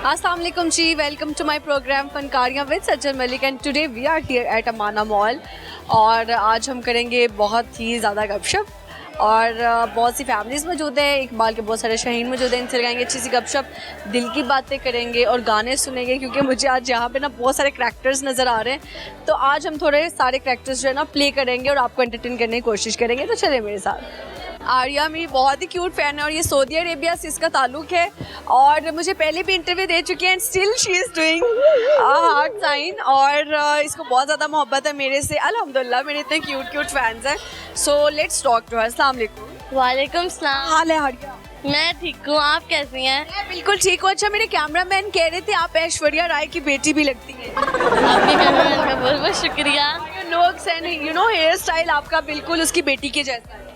अस्सलाम वालेकुम जी, welcome to my programme Fankariyan with Sajjan Malik and today we are here at Amana mall और आज हम करेंगे बहुत ही ज़्यादा गपशप और बहुत सी फैमिलीज़ मौजूद है, इकबाल के बहुत सारे शहीन मौजूद हैं, इनसे लगाएंगे अच्छी सी गपशप, दिल की बातें करेंगे और गाने सुनेंगे क्योंकि मुझे आज यहाँ पे ना बहुत सारे करैक्टर्स नज़र आ रहे हैं। तो आज हम थोड़े सारे करैक्टर्स जो है ना प्ले करेंगे और आपको एंटरटेन करने की कोशिश करेंगे। तो चले मेरे साथ। आर्या मेरी बहुत ही क्यूट फ़ैन है और ये सऊदी अरेबिया से इसका ताल्लुक़ है और मुझे पहले भी इंटरव्यू दे चुकी है and still she is doing heart sign और इसको बहुत ज़्यादा मोहब्बत है मेरे से। अल्हम्दुलिल्लाह मेरे इतने क्यूट फैंस हैं। So let's talk to her. अस्सलाम वालेकुम। वालेकुम सलाम। हाल है आर्या? मैं ठीक हूँ, आप कैसी हैं? मैं बिल्कुल ठीक हूँ। अच्छा, मेरे कैमरामैन कह रहे थे आप ऐश्वर्या राय की बेटी भी लगती है। आपके कैमरामैन का बहुत बहुत शुक्रिया। लुक्स एंड हेयर स्टाइल आपका बिल्कुल उसकी बेटी के जैसा है।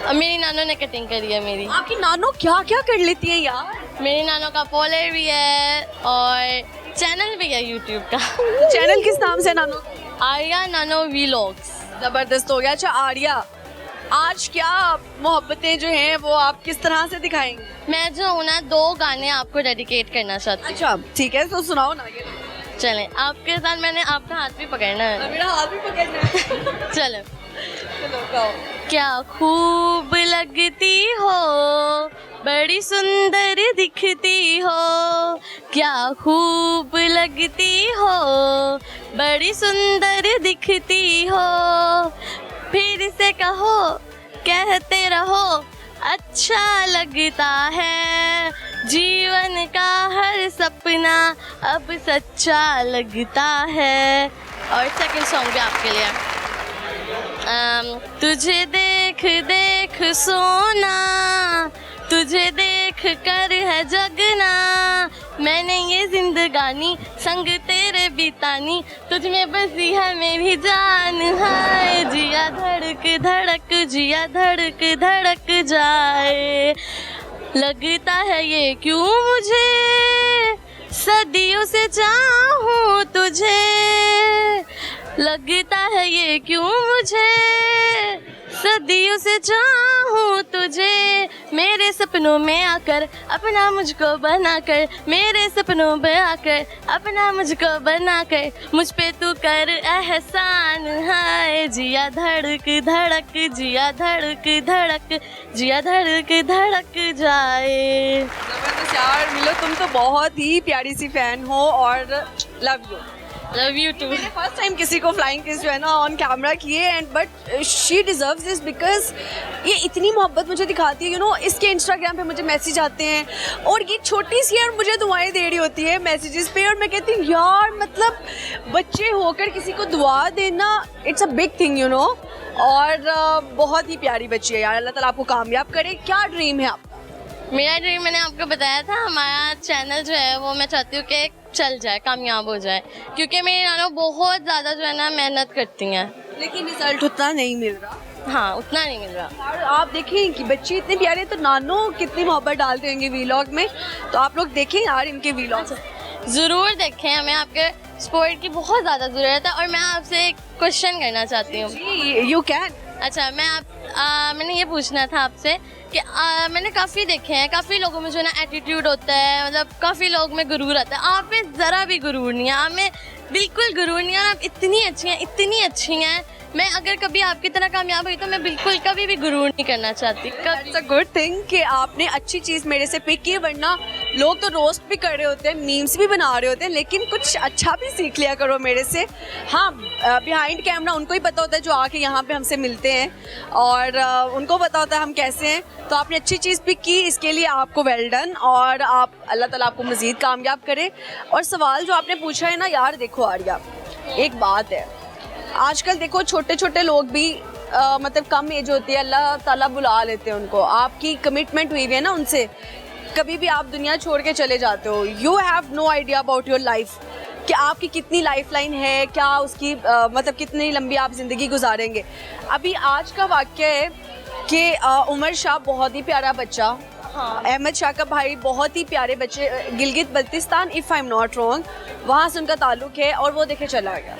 मेरी नानो ने कटिंग करी है मेरी। आपकी नानो क्या क्या कर लेती है यार? मेरी नानो का पॉलर भी है और चैनल भी है यूट्यूब का। चैनल किस नाम से नानो? आर्या नानो व्लॉग्स। जबरदस्त हो गया। अच्छा आर्या, आज क्या मोहब्बतें जो हैं वो आप किस तरह से दिखाएंगे? मैं जो हूँ ना 2 गाने आपको डेडिकेट करना चाहती हूँ। अच्छा ठीक है, तो सुनाओ ना। ये चलें, आपके साथ मैंने आपका हाथ भी पकड़ना है। मेरा हाथ भी पकड़ना है। चलो गाओ। क्या खूब लगती हो, बड़ी सुंदर दिखती हो, क्या खूब लगती हो, बड़ी सुंदर दिखती हो, फिर से कहो कहते रहो अच्छा लगता है, जीवन का हर सपना अब सच्चा लगता है। और सेकंड सॉन्ग भी आपके लिए। तुझे देख देख सोना, तुझे देख कर है जगना, मैंने ये जिंदगानी संग तेरे बितानी, तुझ में बसी है मेरी जान, है जिया धड़क धड़क, जिया धड़क धड़क जाए, लगता है ये क्यों मुझे सदियों से चाहूँ तुझे, लगता है ये क्यों मुझे सदियों से चाहूँ तुझे, मेरे सपनों में आकर अपना मुझको बनाकर, मेरे सपनों में आकर अपना मुझको बनाकर, मुझ पे तू कर एहसान, है जिया धड़क धड़क, जिया धड़क धड़क, जिया धड़क धड़क जाए। जबरदस्त यार, मिलो तुम तो बहुत ही प्यारी सी फैन हो और love you. Love you too. मैंने फर्स्ट टाइम किसी को फ्लाइंग किस जो है ना ऑन कैमरा किए and but she deserves this because ये इतनी मोहब्बत मुझे दिखाती है। यू नो, इसके इंस्टाग्राम पे मुझे मैसेज आते हैं और ये छोटी सी यार मुझे दुआएं दे रही होती है मैसेजेस पे और मैं कहती हूँ यार मतलब बच्चे होकर किसी को दुआ देना it's a big thing you know. और बहुत ही प्यारी बच्ची है यार, अल्लाह ताला आपको कामयाब करे। क्या ड्रीम है आपका? मेरा ड्रीम मैंने आपको बताया था, हमारा चैनल जो है वो मैं चाहती हूँ कि चल जाए, कामयाब हो जाए, क्योंकि मेरी नानो बहुत ज़्यादा जो है ना मेहनत करती हैं, लेकिन रिजल्ट उतना नहीं मिल रहा। हाँ उतना नहीं मिल रहा। और आप देखें कि बच्चे इतने प्यारे हैं तो नानो कितनी मोहब्बत डालते होंगे वीलॉग में, तो आप लोग देखें यार इनके वीलॉग। ज़रूर देखें, हमें आपके सपोर्ट की बहुत ज़्यादा ज़रूरत है। और मैं आपसे एक क्वेश्चन करना चाहती हूँ। You can. अच्छा, मैंने ये पूछना था आपसे कि मैंने काफ़ी देखे हैं, काफ़ी लोगों में जो है ना एटीट्यूड होता है, मतलब काफ़ी लोग में गुरूर आता है, आप में ज़रा भी गुरूर नहीं है, आप में बिल्कुल गुरूर नहीं है और आप इतनी अच्छी हैं, इतनी अच्छी हैं। मैं अगर कभी आपकी तरह कामयाब हुई तो मैं बिल्कुल कभी भी गुरूर नहीं करना चाहती। इट्स अ गुड थिंग कि आपने अच्छी चीज़ मेरे से पिक की, वरना लोग तो रोस्ट भी कर रहे होते हैं, मीम्स भी बना रहे होते हैं, लेकिन कुछ अच्छा भी सीख लिया करो मेरे से। हाँ, बिहाइंड कैमरा उनको ही पता होता है जो आके यहाँ पे हमसे मिलते हैं और उनको पता होता है हम कैसे हैं। तो आपने अच्छी चीज़ पिक की, इसके लिए आपको वेल डन और आप अल्लाह ताला आपको मज़ीद कामयाब करे। और सवाल जो आपने पूछा है ना यार, देखो आर्या एक बात है, आजकल देखो छोटे छोटे लोग भी मतलब कम एज होती है अल्लाह ताला बुला लेते हैं उनको, आपकी कमिटमेंट हुई हुई है ना उनसे, कभी भी आप दुनिया छोड़ के चले जाते हो। You have no idea about your life कि आपकी कितनी लाइफ लाइन है, क्या उसकी मतलब कितनी लंबी आप ज़िंदगी गुजारेंगे। अभी आज का वाक़या है कि उमर शाह बहुत ही प्यारा बच्चा, अहमद शाह का भाई बहुत ही प्यारे बच्चे, Gilgit Baltistan if I am not wrong, वहाँ से उनका ताल्लुक़ है और वो देखे चला गया।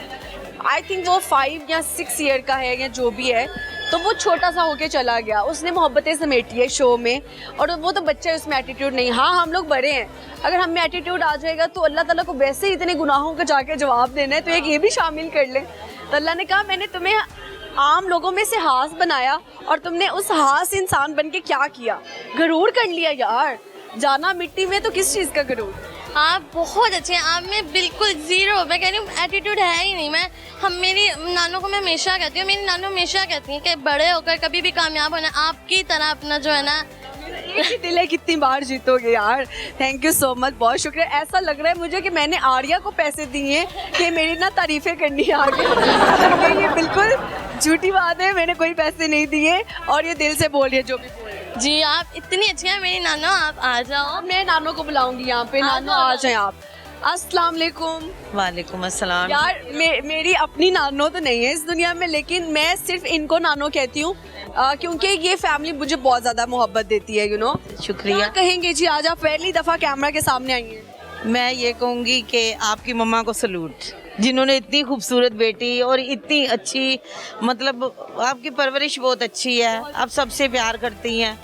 आई थिंक वो 5 या 6 ईयर का है या जो भी है, तो वो छोटा सा होके चला गया, उसने मोहब्बतें समेटी है शो में, और वो तो बच्चा है, उसमें एटीट्यूड नहीं। हाँ हम लोग बड़े हैं, अगर हम में एटीट्यूड आ जाएगा तो अल्लाह ताला को वैसे ही इतने गुनाहों का जाके जवाब देना है, तो एक ये भी शामिल कर ले। तो अल्लाह ने कहा मैंने तुम्हें आम लोगों में से हास बनाया और तुमने उस हास इंसान बन के क्या किया, गरूर कर लिया यार। जाना मिट्टी में तो किस चीज़ का गरूर। आप बहुत अच्छे हैं, आप में बिल्कुल ज़ीरो, मैं कह रही हूँ एटीट्यूड है ही नहीं। मेरी नानों को मैं हमेशा कहती हूँ, मेरी नानू हमेशा कहती हैं कि बड़े होकर कभी भी कामयाब होना, आपकी तरह अपना जो है ना एक ही दिल है, कितनी बार जीतोगे यार। थैंक यू सो मच, बहुत शुक्रिया। ऐसा लग रहा है मुझे कि मैंने आर्या को पैसे दिए कि मेरी ना तारीफें करनी है आगे। ये बिल्कुल झूठी बात है, मैंने कोई पैसे नहीं दिए और ये दिल से बोल रही है जो भी बोल रही है। जी आप इतनी अच्छी हैं मेरी नानो, आप आ जाओ। मैं नानो को बुलाऊंगी यहाँ पे, नानो आ जाए आप। अस्सलाम वालेकुम। वालेकुम अस्सलाम। यार मेरी अपनी नानो तो नहीं है इस दुनिया में, लेकिन मैं सिर्फ इनको नानो कहती हूँ क्योंकि ये फैमिली मुझे बहुत ज़्यादा मोहब्बत देती है, यू नो। शुक्रिया। क्या कहेंगे जी, आज आप पहली दफ़ा कैमरा के सामने आई हैं। मैं ये कहूँगी कि आपकी मम्मा को सलूट, जिन्होंने इतनी खूबसूरत बेटी और इतनी अच्छी, मतलब आपकी परवरिश बहुत अच्छी है, आप सबसे प्यार करती हैं।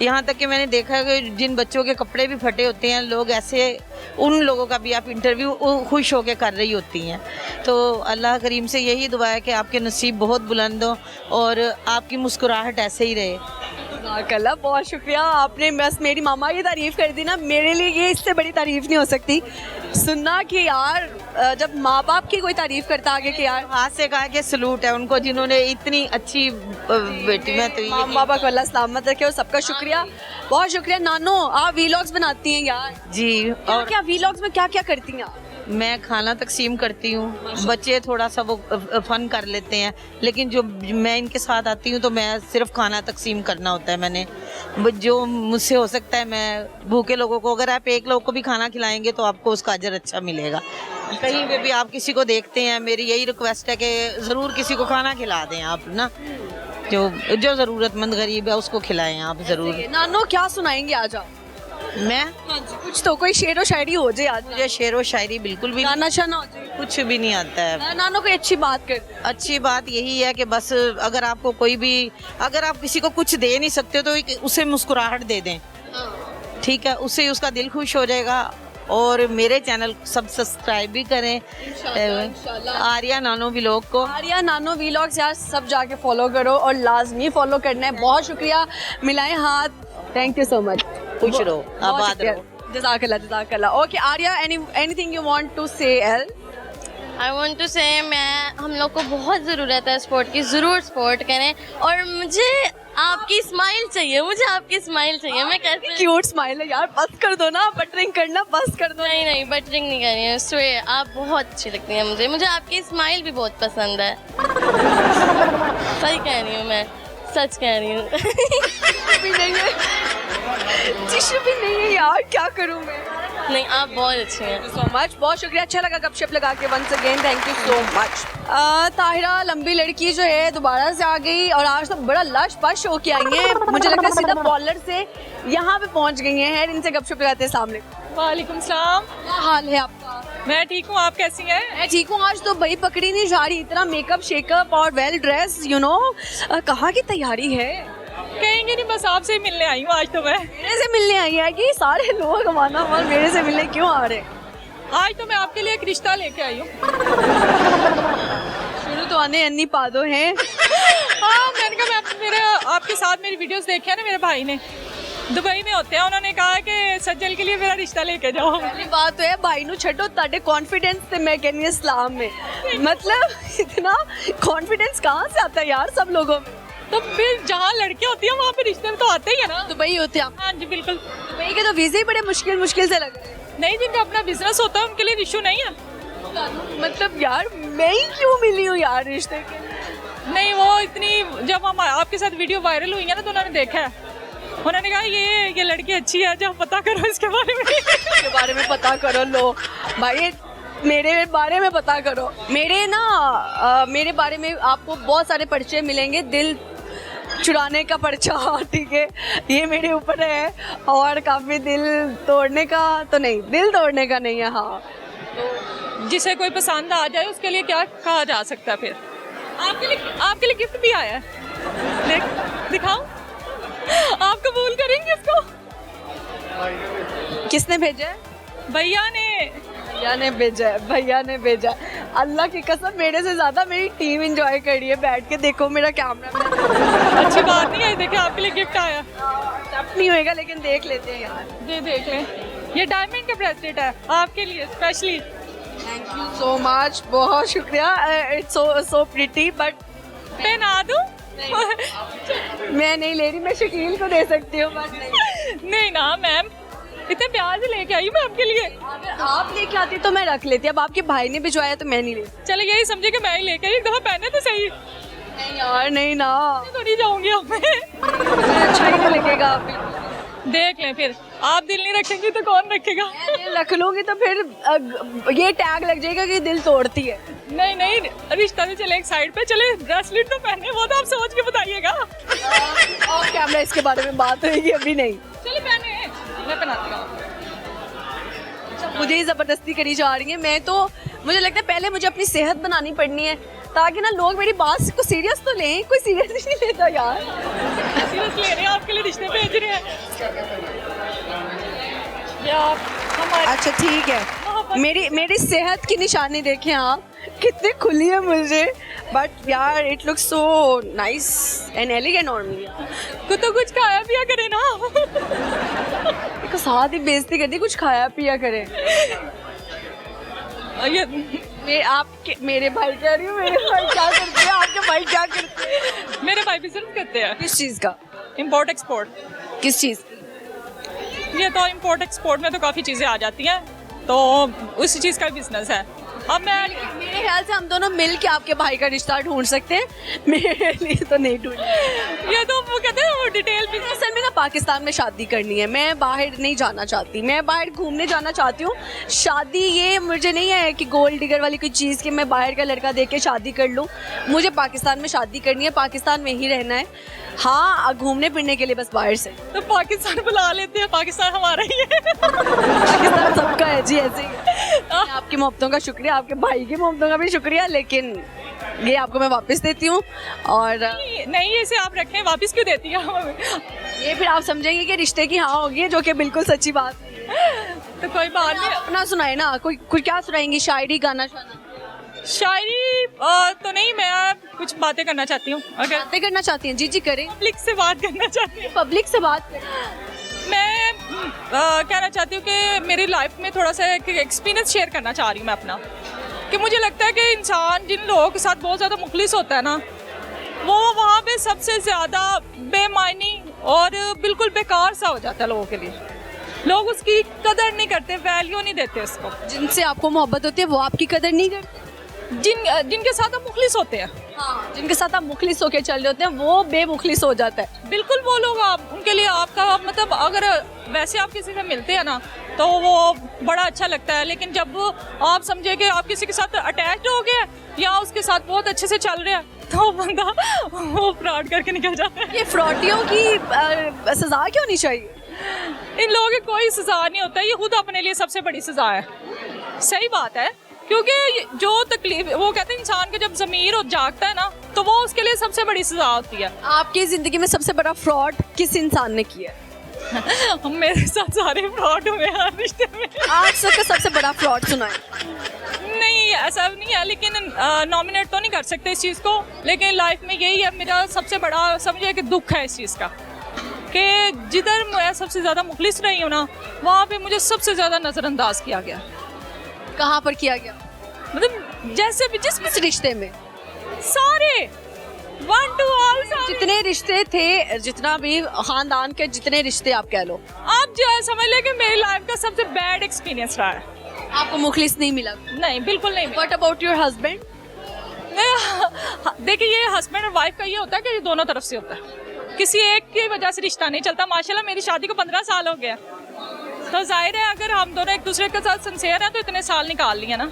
यहाँ तक कि मैंने देखा है कि जिन बच्चों के कपड़े भी फटे होते हैं, लोग ऐसे उन लोगों का भी आप इंटरव्यू खुश होकर कर रही होती हैं। तो अल्लाह करीम से यही दुआ है कि आपके नसीब बहुत बुलंद हो और आपकी मुस्कुराहट ऐसे ही रहे। माशाल्लाह, बहुत शुक्रिया। आपने बस मेरी मामा की तारीफ़ कर दी ना, मेरे लिए ये इससे बड़ी तारीफ़ नहीं हो सकती सुनना कि यार जब माँ बाप की कोई तारीफ़ करता आगे कि यार हाथ से कहा कि सलूट है उनको, जिन्होंने इतनी अच्छी बेटी में। तो माँ बाबा को अल्लाह सलामत रखे, और सबका शुक्रिया, बहुत शुक्रिया। नानो आप वीलॉग्स बनाती हैं यार जी, और क्या वीलॉग्स में क्या क्या करती हैं आप? मैं खाना तकसीम करती हूँ, बच्चे थोड़ा सा वो फन कर लेते हैं, लेकिन जो मैं इनके साथ आती हूँ तो मैं सिर्फ खाना तकसीम करना होता है। मैंने जो मुझसे हो सकता है, मैं भूखे लोगों को, अगर आप एक लोग को भी खाना खिलाएंगे तो आपको उसका अजर अच्छा मिलेगा। कहीं पे भी आप किसी को देखते हैं, मेरी यही रिक्वेस्ट है कि ज़रूर किसी को खाना खिला दें आप ना, जो ज़रूरतमंद गरीब है उसको खिलाएं आप ज़रूर। नानो क्या सुनाएंगे आज आप? मैं कुछ तो कोई शेर व शायरी हो जाए आज। मुझे शेर व शायरी बिल्कुल भी गाना शाना हो जाए, कुछ भी नहीं आता है। नानो कोई अच्छी बात कर। अच्छी बात यही है कि बस अगर आपको कोई भी, अगर आप किसी को कुछ दे नहीं सकते तो उसे मुस्कुराहट दे दें, ठीक है, उससे उसका दिल खुश हो जाएगा। और मेरे चैनल सब सब्सक्राइब भी करें, आर्या नानो व्लॉग को। आर्या नानो व्लॉग्स यार सब जाके फॉलो करो और लाजमी फॉलो करना है। बहुत शुक्रिया, मिलाएं हाथ। Thank you so much. खुश रहो, आबाद रहो। जज़ाकल्लाह, जज़ाकल्लाह। Okay Arya, anything you want to say एल? आई वॉन्ट टू से हम लोग को बहुत ज़रूरत है स्पोर्ट की, ज़रूर स्पोर्ट करें। और मुझे आपकी स्माइल चाहिए, मुझे आपकी स्माइल चाहिए। मैं कैसे क्यूट स्माइल है यार, बस कर दो ना, बटरिंग करना बस कर दो। नहीं बटरिंग नहीं करनी है, स्वे आप बहुत अच्छी लगती हैं मुझे आपकी स्माइल भी बहुत पसंद है। सही कह रही हूँ मैं, सच कह रही हूँ। भी नहीं है, टिश्यू भी नहीं है यार, क्या करूँ मैं। नहीं आप बहुत अच्छी हैं। सो मच, बहुत शुक्रिया, अच्छा लगा गपशप लगा के। Once again thank you so much. Tahira लंबी लड़की जो है दोबारा से आ गई और आज तो बड़ा लश पश होके आई है, मुझे लगता है सीधा बॉलर से यहाँ पे पहुँच गई हैं। इनसे गपशप लगाते हैं। सामने वालेकुम सलाम। क्या हाल है आपका? मैं ठीक हूँ, आप कैसी हैं? मैं ठीक हूँ। आज तो भाई पकड़ी नहीं जा रही, इतना मेकअप शेकअप और वेल ड्रेस, यू नो। कहाँ की तैयारी है? कहेंगे नहीं, बस आपसे ही मिलने आई हूँ आज तो मैं। मेरे से मिलने आई है कि सारे लोग हमारा और मेरे से मिलने क्यों आ रहे? आज तो मैं आपके लिए एक रिश्ता लेके आई हूँ। शुरू तो आने अन्नी पादो हैं। हाँ, मैंने कहा मेरे आपके साथ मेरी वीडियोस देखे हैं ना, मेरे भाई ने दुबई में होते हैं, उन्होंने कहा कि सज्जल के लिए मेरा रिश्ता लेके जाओ। पहली बात तो है भाई नु छो ताडे कॉन्फिडेंस से मैं कहनी है इस्लाम में, मतलब इतना कॉन्फिडेंस कहाँ से आता है यार सब लोगों में? तो फिर जहाँ लड़के होती है वहाँ पे रिश्ते तो आते ही है ना। दुबई होते हैं? हाँ जी बिल्कुल। दुबई के तो वीजे ही बड़े मुश्किल से लग रहे हैं। नहीं, जिनका अपना बिजनेस होता है उनके लिए इशू नहीं है। मतलब यार मैं ही क्यों मिली हूँ यार रिश्ते के? नहीं, वो इतनी, जब हम आपके साथ वीडियो वायरल हुई है ना तो उन्होंने देखा है, उन्होंने कहा ये लड़की अच्छी है, जब पता करो इसके बारे में। इसके बारे में पता करो। लो भाई मेरे बारे में पता करो। मेरे बारे में आपको बहुत सारे पर्चे मिलेंगे। दिल चुराने का पर्चा, ठीक है, ये मेरे ऊपर है, और काफ़ी दिल तोड़ने का तो नहीं, दिल तोड़ने का नहीं है। हाँ, तो जिसे कोई पसंद आ जाए उसके लिए क्या कहा जा सकता है? फिर आपके लिए गिफ्ट भी आया है। दिखाओ, आप कबूल करेंगे इसको? किसने भेजा है? भैया ने। भैया ने भेजा है, भैया ने भेजा है। अल्लाह की कसम मेरे से ज्यादा मेरी टीम एंजॉय कर रही है बैठ के। देखो मेरा कैमरा अच्छी बात नहीं है, देखिए आपके लिए गिफ्ट आया। एक्सेप्ट नहीं होएगा लेकिन देख लेते हैं यार। ये देख लें, ये डायमंड का ब्रेसलेट है आपके लिए specially. Thank you so much, बहुत शुक्रिया। इट्स सो प्रिटी बट पहना दूं? मैं नहीं ले रही, मैं शकील को दे सकती हूँ बस। नहीं ना मैम, इतने प्यार से लेके आई मैं आपके लिए। अगर आप लेके आती तो मैं रख लेती, अब आपके भाई ने भिजवाया तो मैं नहीं लेती। चलो यही समझे कि मैं ही लेके आई, एक दफा पहने तो सही। नहीं यार, नहीं ना, तो नहीं जाऊंगी अब मैं। मुझे अच्छा ही नहीं लगेगा। आप देख लें, फिर आप दिल नहीं रखेंगी तो कौन रखेगा? मैं दिल रख लूंगी तो फिर ये टैग लग जाएगा कि दिल तोड़ती है। नहीं नहीं, रिश्ता तो चले एक साइड पे, चले ब्रेसलेट तो पहने, वो तो आप सोच के बताइएगा। और कैमरा इसके बारे में बात होगी, अभी नहीं। चलिए पहने, मैं पहनाती हूँ। मुझे ही जबरदस्ती करी जा रही है। मैं तो, मुझे लगता है पहले मुझे अपनी सेहत बनानी पड़नी है ताकि ना लोग मेरी बात को सीरियस तो लें। कोई सीरियस नहीं लेता यार। सीरियस ले रहे हैं, आपके लिए रिश्ते भेज रहे हैं। या हमारे अच्छा ठीक है, मेरी सेहत की निशानी देखें आप, कितनी खुली है मुझे। बट यार it looks so nice and elegant on me. तो कुछ खाया पिया करे ना। देखो साथ ही बेइज्जती कर दी, कुछ खाया पिया करे। मेरे भाई कह रही हूँ, मेरे भाई क्या करते हैं? आपके भाई क्या करते हैं? मेरे भाई बिजनेस करते हैं। किस चीज़ का? Import export. किस चीज़? ये तो इम्पोर्ट एक्सपोर्ट में तो काफ़ी चीज़ें आ जाती हैं, तो उसी चीज़ का बिजनेस है। अब मेरे ख्याल से हम दोनों मिल के आपके भाई का रिश्ता ढूंढ सकते हैं, मेरे लिए तो नहीं ढूंढ। ये तो वो कहते हैं वो डिटेल भी। असल में ना पाकिस्तान में शादी करनी है, मैं बाहर नहीं जाना चाहती, मैं बाहर घूमने जाना चाहती हूँ। शादी ये मुझे नहीं है कि गोल्ड डिगर वाली कोई चीज़ कि मैं बाहर का लड़का देख के शादी कर लूँ। मुझे पाकिस्तान में शादी करनी है, पाकिस्तान में ही रहना है। हाँ, घूमने फिरने के लिए बस बाहर से। तो पाकिस्तान बुला लेते हैं, पाकिस्तान हमारा ही है। पाकिस्तान सबका है जी, ऐसे ही। आपकी मोहब्बतों का शुक्रिया, आपके भाई की मोहब्बतों का भी शुक्रिया, लेकिन ये आपको मैं वापस देती हूँ। और नहीं, इसे आप रखें, वापस क्यों देती है? ये फिर आप समझेंगे कि रिश्ते की हाँ होगी, जो कि बिल्कुल सच्ची बात है। तो कोई बात नहीं। अपना सुनाए ना, कोई क्या सुनाएंगी? शायरी, गाना शाना? शायरी तो नहीं, मैं कुछ बातें करना चाहती हूँ। अगर बातें करना चाहती हैं? जी जी करें। पब्लिक से बात करना चाहती हूँ। पब्लिक से बात करें। मैं कहना चाहती हूँ कि मेरी लाइफ में थोड़ा सा एक एक्सपीरियंस शेयर करना चाह रही हूँ मैं अपना, कि मुझे लगता है कि इंसान जिन लोगों के साथ बहुत ज़्यादा मुखलिस होता है ना, वो वहाँ पे सबसे ज़्यादा बेमायनी और बिल्कुल बेकार सा हो जाता है लोगों के लिए। लोग उसकी कदर नहीं करते, वैल्यू नहीं देते उसको। जिनसे आपको मोहब्बत होती है वो आपकी कदर नहीं करते। जिनके साथ आप मुखलिस होते हैं, हाँ, जिनके साथ आप मुखलिस होके चल रहे होते हैं वो बेमुखलिस हो जाता है। बिल्कुल वो लोग आप उनके लिए आपका मतलब, अगर वैसे आप किसी से मिलते हैं ना तो वो बड़ा अच्छा लगता है, लेकिन जब आप समझे कि आप किसी के साथ अटैच हो गए या उसके साथ बहुत अच्छे से चल रहे हैं, तो बंदा वो फ्रॉड करके निकल जाता है। ये फ्रॉडियों की सजा क्यों नहीं चाहिए? इन लोगों की कोई सजा नहीं होता, ये खुद अपने लिए सबसे बड़ी सजा है। सही बात है, क्योंकि जो तकलीफ, वो कहते हैं इंसान के जब ज़मीर जागता है ना, तो वो उसके लिए सबसे बड़ी सजा होती है। आपकी जिंदगी में सबसे बड़ा फ्रॉड किस इंसान ने किया है? मेरे साथ सारे फ्रॉड हुए हैं रिश्ते में। आज तक का सबसे बड़ा फ्रॉड सुनाए। नहीं, ऐसा नहीं है, लेकिन नॉमिनेट तो नहीं कर सकते इस चीज़ को, लेकिन लाइफ में यही है मेरा सबसे बड़ा, समझिए कि दुख है इस चीज़ का, कि जिधर मैं सबसे ज़्यादा मुखलिस रही हूँ ना, वहाँ पे मुझे सबसे ज़्यादा नज़रअंदाज किया गया। कहाँ पर किया गया? मतलब जैसे भी जिस रिश्ते में सारे 1 to all जितने रिश्ते थे, जितना भी खानदान के जितने रिश्ते आप कह लो, आप जो है समझ लें कि मेरी लाइफ का सबसे बैड एक्सपीरियंस रहा है। आपको मुखलिस नहीं मिला? नहीं, बिल्कुल नहीं। What about your husband? देखिए, ये हस्बैंड और वाइफ का ये होता है कि ये दोनों तरफ से होता है, किसी एक की वजह से रिश्ता नहीं चलता। माशाल्लाह मेरी शादी को 15 साल हो गया, तो जाहिर है अगर हम दोनों एक दूसरे के साथ सिंसियर हैं तो इतने साल निकाल लिए ना।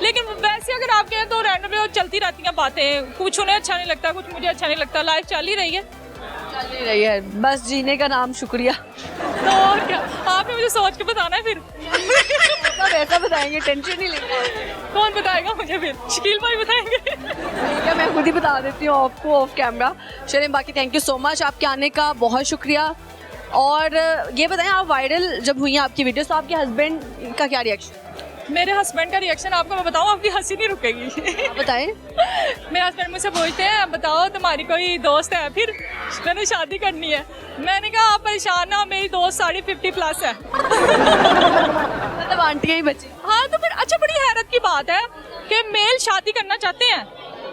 लेकिन वैसे अगर आप कहें तो रैंडमली चलती रहती हैं बातें, कुछ उन्हें अच्छा नहीं लगता, कुछ मुझे अच्छा नहीं लगता, लाइफ चल ही रही है। चल ही रही है, बस जीने का नाम शुक्रिया। तो और क्या, आपने मुझे सोच के बताना है फिर। सब ऐसा बताएंगे, टेंशन नहीं लेंगे। कौन बताएगा मुझे फिर? शकील भाई बताएंगे। ठीक है, मैं खुद ही बता देती हूँ आपको ऑफ कैमरा। चलिए, बाकी थैंक यू सो मच आपके आने का, बहुत शुक्रिया। और ये बताएं, आप वायरल जब हुई हैं आपकी वीडियोस, तो आपके हस्बैंड का क्या रिएक्शन? मेरे हस्बैंड का रिएक्शन आपको मैं बताऊं, आपकी हंसी नहीं रुकेगी। बताएं। मेरे हस्बैंड मुझसे पूछते हैं, बताओ तुम्हारी कोई दोस्त है? फिर मैंने शादी करनी है। मैंने कहा आप परेशान ना, मेरी दोस्त 50+ है। मतलब आंटियाँ ही बची। हाँ, तो फिर अच्छा, बड़ी हैरत की बात है कि मेल शादी करना चाहते हैं,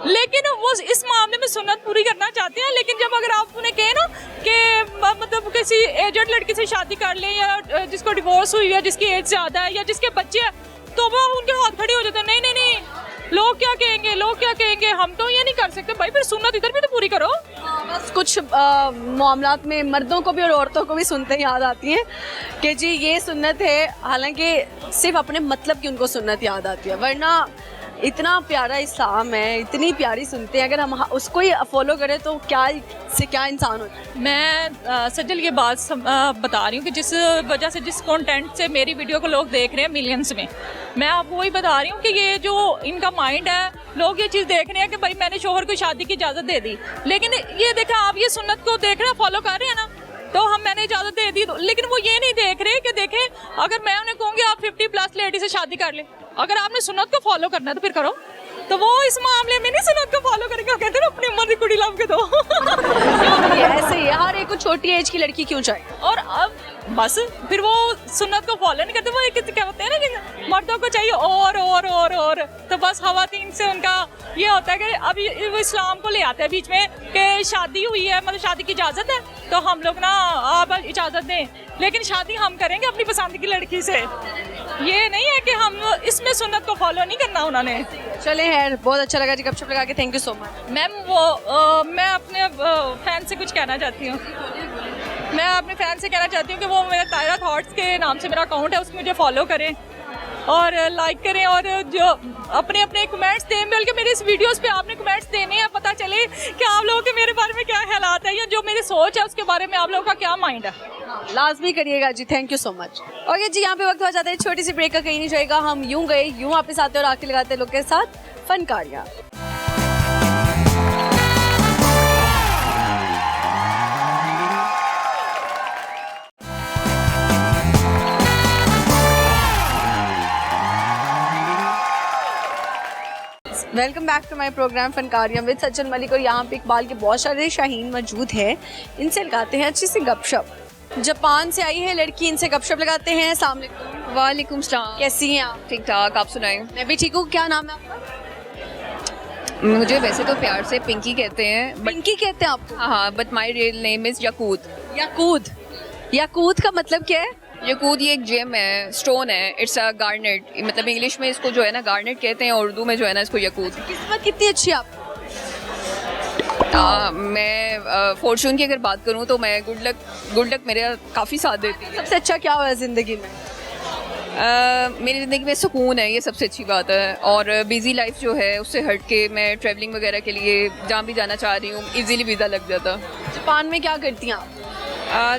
लेकिन वो इस मामले में सुन्नत पूरी करना चाहते हैं। लेकिन जब अगर आप उन्हें कहें ना कि मतलब किसी एजेड लड़की से शादी कर लें, या जिसको डिवोर्स हुई है, जिसकी एज ज़्यादा है, या जिसके बच्चे हैं, तो वो उनके हाथ खड़े हो जाते हैं, नहीं नहीं नहीं, लोग क्या कहेंगे, लोग क्या कहेंगे, हम तो ये नहीं कर सकते। भाई फिर सुन्नत इधर भी तो पूरी करो। बस कुछ मामलात में मर्दों को भी और औरतों को भी सुनते याद आती है कि जी ये सुन्नत है, हालांकि सिर्फ अपने मतलब की उनको सुन्नत याद आती है, वरना इतना प्यारा इस्लाम है, इतनी प्यारी सुनते हैं, अगर हम उसको ही फॉलो करें तो क्या से क्या इंसान हो जाए। मैं सज्जल ये बात बता रही हूँ कि जिस वजह से, जिस कंटेंट से मेरी वीडियो को लोग देख रहे हैं मिलियंस में, मैं आपको वही बता रही हूँ कि ये जो इनका माइंड है, लोग ये चीज़ देख रहे हैं कि भाई मैंने शोहर को शादी की इजाज़त दे दी, लेकिन ये देखा आप ये सुन्नत को देख रहे हैं, फॉलो कर रहे हैं ना, तो मैंने इजाज़त दे दी, लेकिन वो ये नहीं देख रहे कि देखें अगर मैं उन्हें कहूँगी आप 50+ लेडी से शादी कर ले, अगर आपने सुन्नत को फॉलो करना है तो फिर करो। तो वो इस मामले में नहीं सुन्नत को फॉलो करेंगे, कहते हैं अपनी उम्र की कुड़ी लव के दो। ऐसे ही हर एक को छोटी एज की लड़की क्यों चाहिए। और अब बस फिर वो सुन्नत को फॉलो नहीं करते, वो एक क्या होते हैं ना कि मर्दों को चाहिए और तो बस खवातीन से उनका ये होता है कि अभी वो इस्लाम को ले आते हैं बीच में कि शादी हुई है, मतलब शादी की इजाज़त है, तो हम लोग ना आप इजाज़त दें, लेकिन शादी हम करेंगे अपनी पसंद की लड़की से। ये नहीं है कि हम इसमें सुन्नत को फॉलो नहीं करना उन्होंने। चले यार, बहुत अच्छा लगा जी गपशप लगा के, thank you so much. Ma'am मैं अपने फैन से कुछ कहना चाहती हूँ। मैं अपने फैन से कहना चाहती हूँ कि वो मेरा तायरा थॉट्स के नाम से मेरा अकाउंट है, उसको मुझे फॉलो करें और लाइक करें, और जो अपने अपने कमेंट्स दें, बल्कि मेरे इस वीडियोस पे आपने कमेंट्स देने हैं, पता चले कि आप लोगों के मेरे बारे में क्या ख्यालात है, या जो मेरी सोच है उसके बारे में आप लोगों का क्या माइंड है। लाजमी करिएगा जी, thank you so much. Okay जी, यहाँ पे वक्त हो जाता है छोटी सी ब्रेक का, कहीं नहीं जाएगा, हम यूं गए यूं वापस आते और आके लगाते लोग के साथ Fankariyan. Welcome back to my programme Fankariyan with Sajjan Malik. और यहाँ पे इकबाल के बहुत सारे शाहीन मौजूद हैं, इनसे लगाते हैं अच्छी सी गपशप। जापान से आई है लड़की, इनसे गपशप लगाते हैं। अस्सलाम वालेकुम। वालेकुम सलाम। कैसी हैं आप? ठीक ठाक, आप सुनाएं। मैं भी ठीक हूँ। क्या नाम है आपका? मुझे वैसे तो प्यार से पिंकी कहते हैं, बट पिंकी कहते हैं आपको? हाँ, but my real name is Yaqoot. Yaqoot. Yaqoot का मतलब क्या है? यकूत ये एक जेम है, स्टोन है, इट्स अ गार्नेट, मतलब इंग्लिश में इसको जो है ना गार्नेट कहते हैं, और उर्दू में जो है ना इसको यकूत। किस्मत कितनी अच्छी है आपकी? मैं फॉर्चून की अगर बात करूँ तो मैं गुड लक मेरा काफ़ी साथ देती है। सबसे अच्छा क्या हुआ है जिंदगी में? मेरी ज़िंदगी में सुकून है, ये सबसे अच्छी बात है, और बिजी लाइफ जो है उससे हट के मैं ट्रैवलिंग वगैरह के लिए जहाँ भी जाना चाह रही हूँ इजीली वीज़ा लग जाता। जापान में क्या करती हैं आप?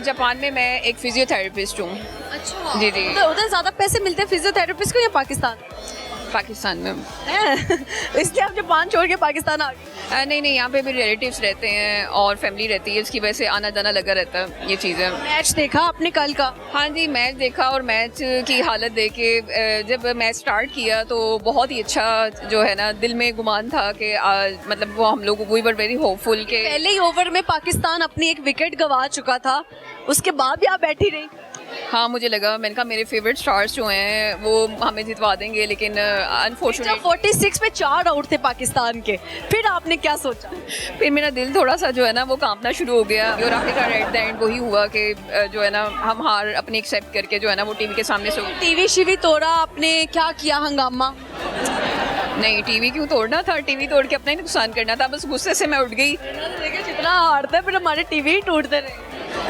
जापान में मैं एक फिजियोथेरेपिस्ट हूँ। अच्छा जी जी। उधर ज़्यादा पैसे मिलते हैं फिजियोथेरेपिस्ट को या पाकिस्तान? पाकिस्तान में। इसलिए आप जापान छोड़ के पाकिस्तान आ गए? नहीं, यहाँ पे भी रिलेटिव्स रहते हैं और फैमिली रहती है, इसकी वजह से आना जाना लगा रहता है, ये चीज़ है। मैच देखा आपने कल का? हाँ जी, मैच देखा, और मैच की हालत देख के जब मैच स्टार्ट किया तो बहुत ही अच्छा जो है ना दिल में गुमान था कि मतलब वो हम लोग वी वर वेरी होपफुल के पहले ही ओवर में पाकिस्तान अपनी एक विकेट गंवा चुका था, उसके बाद भी आप बैठी रही। हाँ, मुझे लगा, मैंने कहा मेरे फेवरेट स्टार्स जो हैं वो हमें जितवा देंगे, लेकिन अनफॉर्चुनेट 46 पे 4 आउट थे पाकिस्तान के, फिर आपने क्या सोचा? फिर मेरा दिल थोड़ा सा जो है ना वो कांपना शुरू हो गया, और आखिरकार एट द एंड वही हुआ कि जो है ना हम हार अपनी एक्सेप्ट करके जो है ना वो टीवी के सामने से टीवी शिवी तोड़ा आपने, क्या किया हंगामा? नहीं, टीवी क्यों तोड़ना था, टीवी तोड़ के अपना ही नुकसान करना था, बस गुस्से से मैं उठ गई। जितना हारता है फिर हमारे टीवी ही टूटते रहे।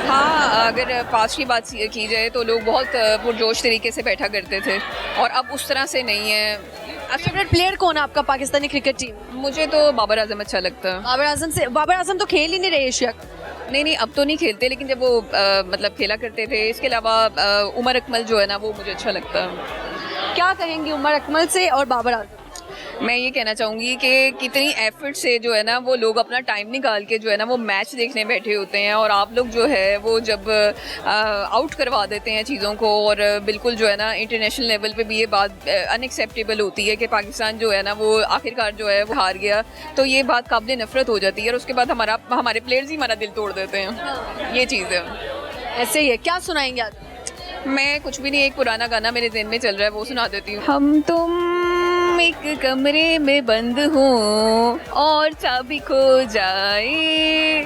हाँ, अगर पास की बात की जाए तो लोग बहुत पुरजोश तरीके से बैठा करते थे, और अब उस तरह से नहीं है। फेवरेट प्लेयर कौन है आपका पाकिस्तानी क्रिकेट टीम? मुझे तो बाबर आजम अच्छा लगता है। बाबर आजम तो खेल ही नहीं रहे एशिया। नहीं, अब तो नहीं खेलते, लेकिन जब वो मतलब खेला करते थे। इसके अलावा उमर अकमल जो है ना वो मुझे अच्छा लगता है। क्या कहेंगी उमर अकमल से और बाबर आजम? मैं ये कहना चाहूँगी कि कितनी एफर्ट से जो है ना वो लोग अपना टाइम निकाल के जो है ना वो मैच देखने बैठे होते हैं, और आप लोग जो है वो जब आउट करवा देते हैं चीज़ों को, और बिल्कुल जो है ना इंटरनेशनल लेवल पे भी ये बात अनएक्सेप्टेबल होती है कि पाकिस्तान जो है ना वो आखिरकार जो है वो हार गया, तो ये बात काबिल नफरत हो जाती है, और उसके बाद हमारे प्लेयर्स ही हमारा दिल तोड़ देते हैं। ये चीज़ है। ऐसे ही है। क्या सुनाएंगे आज? मैं कुछ भी नहीं, एक पुराना गाना मेरे ज़हन में चल रहा है वो सुना देती हूँ। हम तुम एक कमरे में बंद हूँ और चाबी खो जाए,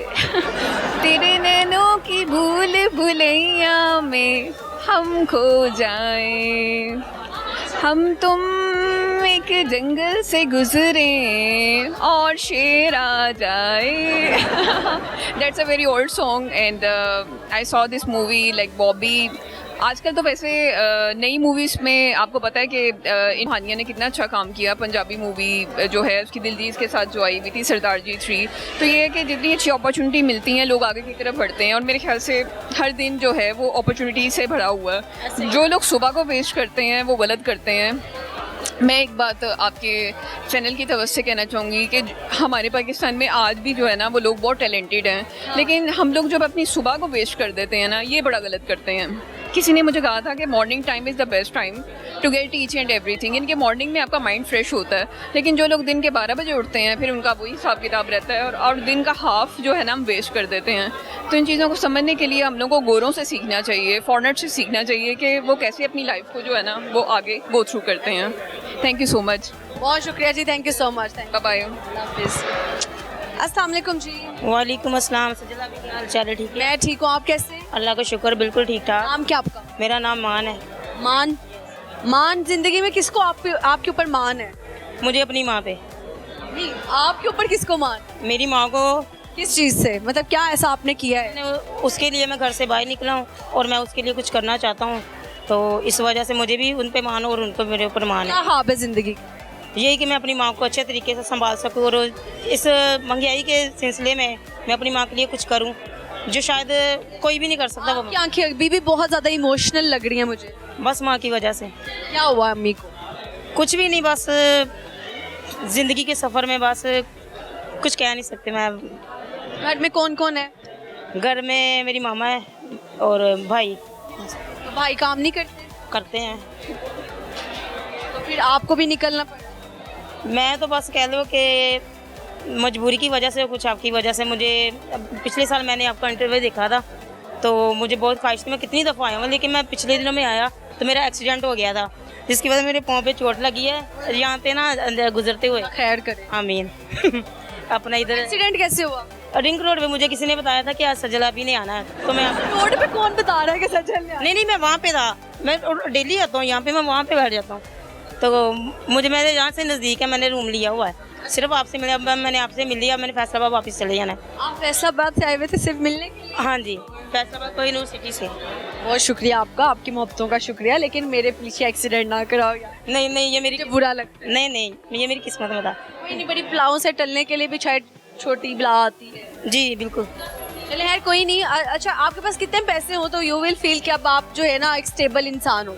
तेरे नैनों की भूल भुलैया में हम खो जाए, हम तुम एक जंगल से गुजरे और शेर आ जाए। That's a very old song and I saw this movie like Bobby। आजकल तो वैसे नई मूवीज़ में आपको पता है कि इन हानिया ने कितना अच्छा काम किया। पंजाबी मूवी जो है उसकी दिलजीत के साथ जो आई हुई थी सरदार जी 3, तो ये है कि जितनी अच्छी अपॉर्चुनिटी मिलती हैं लोग आगे की तरफ बढ़ते हैं, और मेरे ख्याल से हर दिन जो है वो अपॉर्चुनिटी से भरा हुआ है। जो लोग सुबह को वेस्ट करते हैं वो गलत करते हैं। मैं एक बात आपके चैनल की तरफ से कहना चाहूँगी कि हमारे पाकिस्तान में आज भी जो है ना वो लोग बहुत टैलेंटेड हैं, लेकिन हम लोग जब अपनी सुबह को वेस्ट कर देते हैं ना, ये बड़ा गलत करते हैं। किसी ने मुझे कहा था कि morning time is the best time to get each and everything. इनके मॉर्निंग में आपका माइंड फ्रेश होता है, लेकिन जो लोग दिन के 12 बजे उठते हैं फिर उनका वही हिसाब किताब रहता है, और दिन का हाफ जो है ना हम वेस्ट कर देते हैं। तो इन चीज़ों को समझने के लिए हम लोग को गोरों से सीखना चाहिए, फॉरेनर से सीखना चाहिए कि वो कैसे अपनी लाइफ को जो है ना वो आगे गो थ्रू करते हैं। Thank you so much. बहुत शुक्रिया जी, thank you so much. Bye bye. अस्सलाम वालेकुम जी। वालेकुम अस्सलाम। सजला भी क्या हाल चाल है? ठीक है, मैं ठीक हूँ, आप कैसे? अल्लाह का शुक्र, बिल्कुल ठीक ठाक। नाम क्या आपका? मेरा नाम मान है। मान जिंदगी में किसको आपके ऊपर मान है? मुझे अपनी माँ पे। नहीं, आपके ऊपर किसको मान? मेरी माँ को। किस चीज़ से? मतलब क्या ऐसा आपने किया है? उसके लिए मैं घर से बाहर निकला हूँ और मैं उसके लिए कुछ करना चाहता हूँ, तो इस वजह से मुझे भी उन पे मान और उनको मेरे ऊपर मान क्या है। ख्वाब है जिंदगी? यही कि मैं अपनी माँ को अच्छे तरीके से संभाल सकूँ, और इस महंगाई के सिलसिले में मैं अपनी माँ के लिए कुछ करूँ जो शायद कोई भी नहीं कर सकता। वो आपकी आंखें अभी भी बहुत ज़्यादा इमोशनल लग रही हैं मुझे। बस माँ की वजह से। क्या हुआ अम्मी को? कुछ भी नहीं, बस ज़िंदगी के सफ़र में बस कुछ कह नहीं सकते। मैं घर में कौन कौन है? घर में मेरी मामा है और भाई। तो भाई काम नहीं करते हैं, तो फिर आपको भी निकलना पड़ा? मैं तो बस कह लो कि मजबूरी की वजह से, कुछ आपकी वजह से। मुझे पिछले साल मैंने आपका इंटरव्यू देखा था, तो मुझे बहुत ख्वाहिश थी, मैं कितनी दफ़ा आया हूँ, लेकिन मैं पिछले दिनों में आया तो मेरा एक्सीडेंट हो गया था, जिसकी वजह से मेरे पाँव पे चोट लगी है यहाँ पे ना गुजरते हुए। खैर करे। आमीन। अपना इधर एक्सीडेंट कैसे हुआ? रिंग रोड पे मुझे किसी ने बताया था कि आज सजला भी नहीं आना है, तो मैं रोड पे कौन बता रहा है कि सजल ने? नहीं, मैं वहाँ पे था। मैं डेली आता हूँ यहाँ पे, मैं वहाँ पे बैठ जाता हूँ, तो मुझे मेरे यहाँ से नज़दीक है, मैंने रूम लिया हुआ है। सिर्फ आपसे मिले, अब मैंने आपसे मिल लिया, मैंने फैसलाबाद वापस चले जाना है। आप फैसलाबाद से आए हुए थे सिर्फ मिलने के लिए? हाँ जी, फैसलाबाद कोई यूनिवर्सिटी से। बहुत शुक्रिया आपका, आपकी मोहब्बतों का शुक्रिया, लेकिन मेरे पीछे एक्सीडेंट ना कराओ यार। नहीं, ये मेरी मुझे बुरा लगता है। नहीं, ये मेरी किस्मत में था। कोई नहीं, बड़ी बलाओं से टलने के लिए भी शायद छोटी बला आती है। जी बिल्कुल। चले यार, कोई नहीं। अच्छा, आपके पास कितने पैसे हो तो यू विल फील कि अब आप जो है ना एक स्टेबल इंसान हो?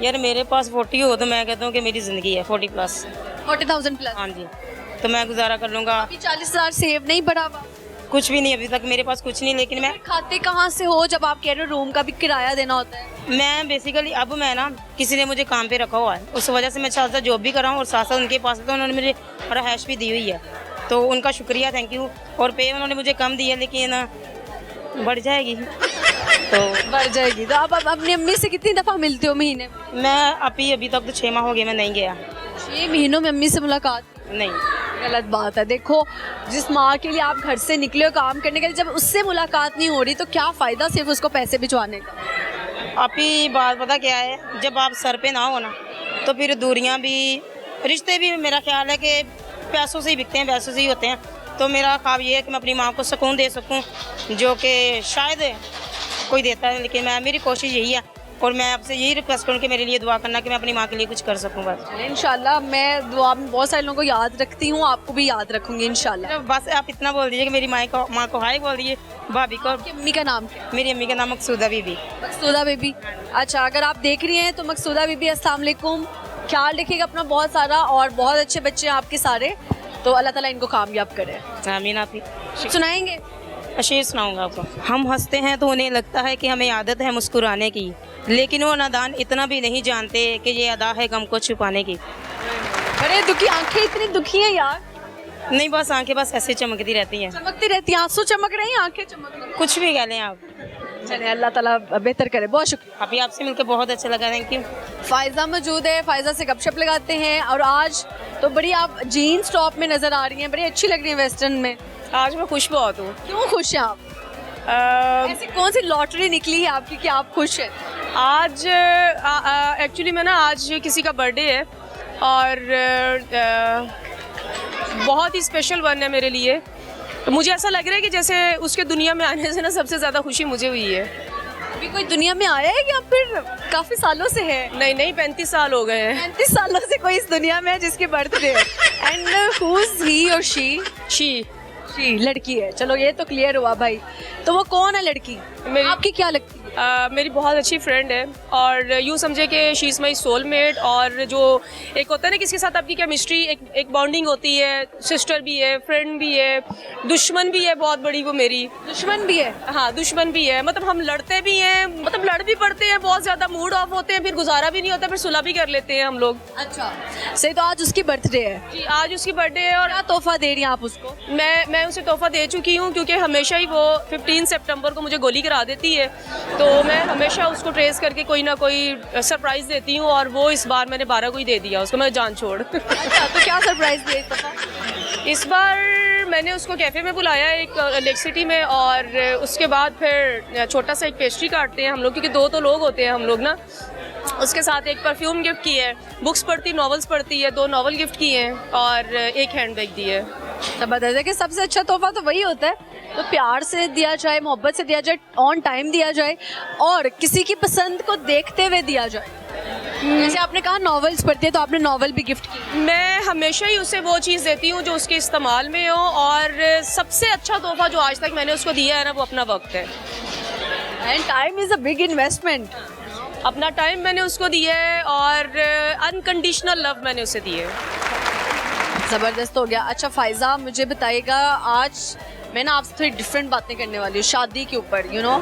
यार मेरे पास 40 हो तो मैं कहता हूँ कि मेरी ज़िंदगी है 40+। 40,000 प्लस? हाँ जी, तो मैं गुजारा कर लूँगा। अभी 40,000 सेव नहीं बढ़ा हुआ? कुछ भी नहीं अभी तक मेरे पास, कुछ नहीं। लेकिन मैं खाते कहाँ से हो जब आप कह रहे हो रूम का भी किराया देना होता है? मैं बेसिकली अब मैं ना किसी ने मुझे काम पे रखा हुआ है, उस वजह से मैं साथ साथ जॉब भी कर रहा हूँ और साथ साथ उनके पास तो उन्होंने मुझे रहायश भी दी हुई है, तो उनका शुक्रिया, थैंक यू। और पे उन्होंने मुझे कम दी है, लेकिन बढ़ जाएगी तो बढ़ जाएगी। तो आप अब अपनी अम्मी से कितनी दफ़ा मिलते हो महीने में? मैं अभी तक तो 6 माह हो गए मैं नहीं गया। 6 महीनों में अम्मी से मुलाकात नहीं, गलत बात है। देखो, जिस माँ के लिए आप घर से निकले हो काम करने के लिए, जब उससे मुलाकात नहीं हो रही तो क्या फ़ायदा सिर्फ उसको पैसे भिजवाने का? आप ही बात पता क्या है, जब आप सर पे ना हो ना तो फिर दूरियां भी, रिश्ते भी मेरा ख्याल है कि पैसों से ही बिकते हैं, पैसों से ही होते हैं। तो मेरा ख्वाब ये है कि मैं अपनी माँ को सुकून दे सकूं, जो कि शायद कोई देता है, लेकिन मेरी कोशिश यही है और मैं आपसे यही रिक्वेस्ट करूँ कि मेरे लिए दुआ करना कि मैं अपनी माँ के लिए कुछ कर सकूँ बस। इंशाल्लाह मैं दुआ में बहुत सारे लोगों को याद रखती हूँ, आपको भी याद रखूंगी इंशाल्लाह। बस आप इतना बोल दीजिए कि मेरी माँ को हाय बोल दीजिए, भाभी को। आपकी अम्मी का नाम क्या? मेरी अम्मी का नाम मकसूदा बीबी। मकसूदा बेबी। अच्छा, अगर आप देख रही हैं तो मकसूदा बीबी अस्सलाम वालेकुम, ख्याल रखिएगा अपना बहुत सारा, और बहुत अच्छे बच्चे हैं आपके सारे, तो अल्लाह ताला इनको कामयाब करे। आमीन। आप ही सुनाएंगे? शेर सुनाऊंगा आपको। हम हंसते हैं तो उन्हें लगता है कि हमें आदत है मुस्कुराने की, लेकिन वो नादान इतना भी नहीं जानते कि ये अदा है गम को छुपाने की। बड़े दुखी, आंखें इतनी दुखी हैं यार। नहीं, बस आंखें बस ऐसे चमकती रहती हैं। चमकती रहती हैं, आंसू चमक रहे हैं, आंखें चमक रही हैं। कुछ भी कह लें आप। चलिए अल्लाह ताला बेहतर करे। बहुत शुक्रिया। अभी आपसे मिलकर बहुत अच्छा लगा, थैंक यू। फायजा मौजूद है, फायजा से गपशप लगाते हैं। और आज तो बड़ी आप जीन्स टॉप में नजर आ रही हैं, बड़ी अच्छी लग रही है वेस्टर्न में। आज मैं खुश बहुत हूँ। क्यों खुश हैं आप? ऐसी कौन सी लॉटरी निकली है आपकी कि आप खुश हैं? आज एक्चुअली मैं ना आज किसी का बर्थडे है और बहुत ही स्पेशल वन है मेरे लिए। तो मुझे ऐसा लग रहा है कि जैसे उसके दुनिया में आने से ना सबसे ज़्यादा खुशी मुझे हुई है। अभी कोई दुनिया में आया है या फिर काफी सालों से है? नहीं 35 साल हो गए हैं। 35 सालों से कोई इस दुनिया में है जिसकी बर्थडे है। एंड हु इज ही और शी? लड़की है। चलो ये तो क्लियर हुआ भाई। तो वो कौन है लड़की? आपकी क्या लगती है? मेरी बहुत अच्छी फ्रेंड है और यूँ समझे कि शी इज़ माई सोलमेट। और जो एक होता है ना किसी के साथ आपकी केमिस्ट्री, एक बॉन्डिंग होती है, सिस्टर भी है, फ्रेंड भी है, दुश्मन भी है बहुत बड़ी वो मेरी। दुश्मन भी है? हाँ दुश्मन भी है, मतलब हम लड़ते भी हैं, मतलब लड़ भी पड़ते हैं, बहुत ज़्यादा मूड ऑफ होते हैं, फिर गुजारा भी नहीं होता, फिर सुलह भी कर लेते हैं हम लोग। अच्छा सही। तो आज उसकी बर्थडे है जी, आज उसकी बर्थडे है। और क्या तोहफा दे रही हैं आप उसको? मैं उसे तोहफा दे चुकी हूँ, क्योंकि हमेशा ही वो 15 सितंबर को मुझे गोली करा देती है, तो मैं हमेशा उसको ट्रेस करके कोई ना कोई सरप्राइज़ देती हूँ। और वो इस बार मैंने 12 को ही दे दिया उसको, मैं जान छोड़। अच्छा तो क्या सरप्राइज दिया इस दफा? इस बार मैंने उसको कैफ़े में बुलाया एक लेक सिटी में, और उसके बाद फिर छोटा सा एक पेस्ट्री काटते हैं हम लोग, क्योंकि 2 तो लोग होते हैं हम लोग ना। उसके साथ एक परफ्यूम गिफ्ट की है, बुक्स पढ़ती, नॉवेल्स पढ़ती है, 2 नॉवल गिफ्ट किए हैं और एक हैंडबैग दी है। जबरदस्त है कि सबसे अच्छा तोहफा तो वही होता है, तो प्यार से दिया जाए, मोहब्बत से दिया जाए, ऑन टाइम दिया जाए और किसी की पसंद को देखते हुए दिया जाए। जैसे आपने कहा नॉवेल्स पढ़ती है, तो आपने नॉवल भी गिफ्ट की। मैं हमेशा ही उसे वो चीज़ देती हूँ जो उसके इस्तेमाल में हो, और सबसे अच्छा तोहफा जो आज तक मैंने उसको दिया है ना, वो अपना वक्त है। And time is a big investment. अपना टाइम मैंने उसको दिया है और अनकंडीशनल लव मैंने उसे दी है। ज़बरदस्त हो गया। अच्छा फायजा मुझे बताइएगा, आज मैं ना आपसे थोड़ी डिफरेंट बातें करने वाली हूँ शादी के ऊपर। यू नो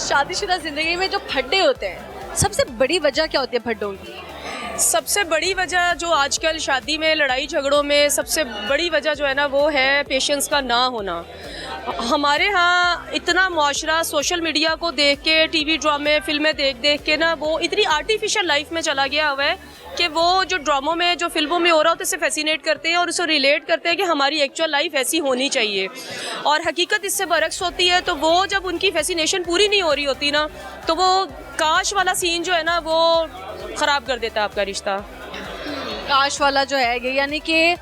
शादीशुदा ज़िंदगी में जो फड्डे होते हैं, सबसे बड़ी वजह क्या होती है फड्डों की? सबसे बड़ी वजह जो आजकल शादी में लड़ाई झगड़ों में सबसे बड़ी वजह जो है ना, वो है पेशेंस का ना होना। हमारे यहाँ इतना मुआशरा सोशल मीडिया को देख के, टीवी ड्रामे फिल्में देख के ना, वो इतनी आर्टिफिशियल लाइफ में चला गया हुआ है कि वो जो ड्रामों में, जो फिल्मों में हो रहा होता है, उससे फैसिनेट करते हैं और उससे रिलेट करते हैं कि हमारी एक्चुअल लाइफ ऐसी होनी चाहिए, और हकीकत इससे बरक्स होती है। तो वो जब उनकी फैसिनेशन पूरी नहीं हो रही होती ना, तो वो काश वाला सीन जो है ना, वो ख़राब कर देता है आपका रिश्ता। काश वाला जो है ये, यानी कि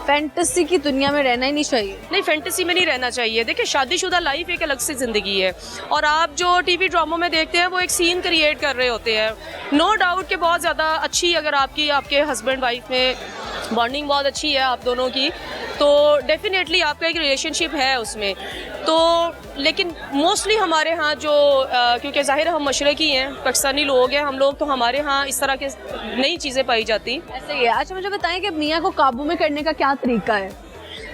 फैंटेसी की दुनिया में रहना ही नहीं चाहिए। नहीं, फैंटेसी में नहीं रहना चाहिए। देखिए शादीशुदा लाइफ एक अलग सी ज़िंदगी है, और आप जो टीवी ड्रामों में देखते हैं वो एक सीन क्रिएट कर रहे होते हैं। नो डाउट कि बहुत ज़्यादा अच्छी, अगर आपके हस्बैंड वाइफ में बॉन्डिंग बहुत अच्छी है आप दोनों की, तो डेफिनेटली आपका एक रिलेशनशिप है उसमें। तो लेकिन मोस्टली हमारे यहाँ जो क्योंकि ज़ाहिर हम मशरक़ी हैं, पाकिस्तानी लोग हैं हम लोग, तो हमारे यहाँ इस तरह के नई चीज़ें पाई जाती। ऐसे ही है। अच्छा मुझे बताएं कि मियाँ को काबू में करने का क्या तरीका है?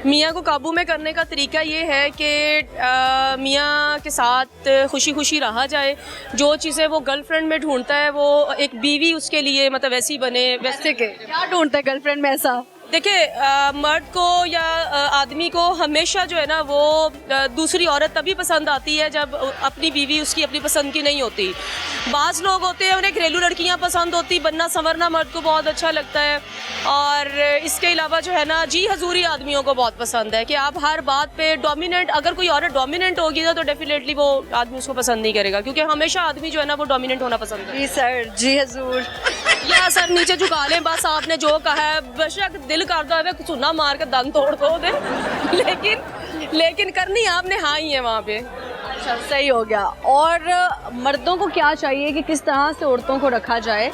मियाँ को काबू में करने का तरीका ये है कि मियाँ के साथ खुशी खुशी रहा जाए। जो चीज़ें वो गर्लफ्रेंड में ढूंढता है, वो एक बीवी उसके लिए मतलब वैसी बने। वैसे के क्या ढूंढता है गर्लफ्रेंड में ऐसा? देखिए मर्द को या आदमी को हमेशा जो है ना, वो दूसरी औरत तभी पसंद आती है जब अपनी बीवी उसकी अपनी पसंद की नहीं होती। बाज़ लोग होते हैं उन्हें घरेलू लड़कियां पसंद होती, बनना संवरना मर्द को बहुत अच्छा लगता है। और इसके अलावा जो है ना, जी हजूरी आदमियों को बहुत पसंद है कि आप हर बात पे डोमिनेंट, अगर कोई औरत डोमिनेंट होगी ना, तो डेफिनेटली वो आदमी उसको पसंद नहीं करेगा, क्योंकि हमेशा आदमी जो है ना, वो डोमिनेंट होना पसंद है। जी सर, जी हजूर। या सर नीचे झुका लें, बस आपने जो कहा है, बेशक दिल कर दो है चूना मार कर दम तोड़ दो दे, लेकिन करनी आपने हाँ ही है वहाँ पे। अच्छा सही हो गया। और मर्दों को क्या चाहिए कि किस तरह से औरतों को रखा जाए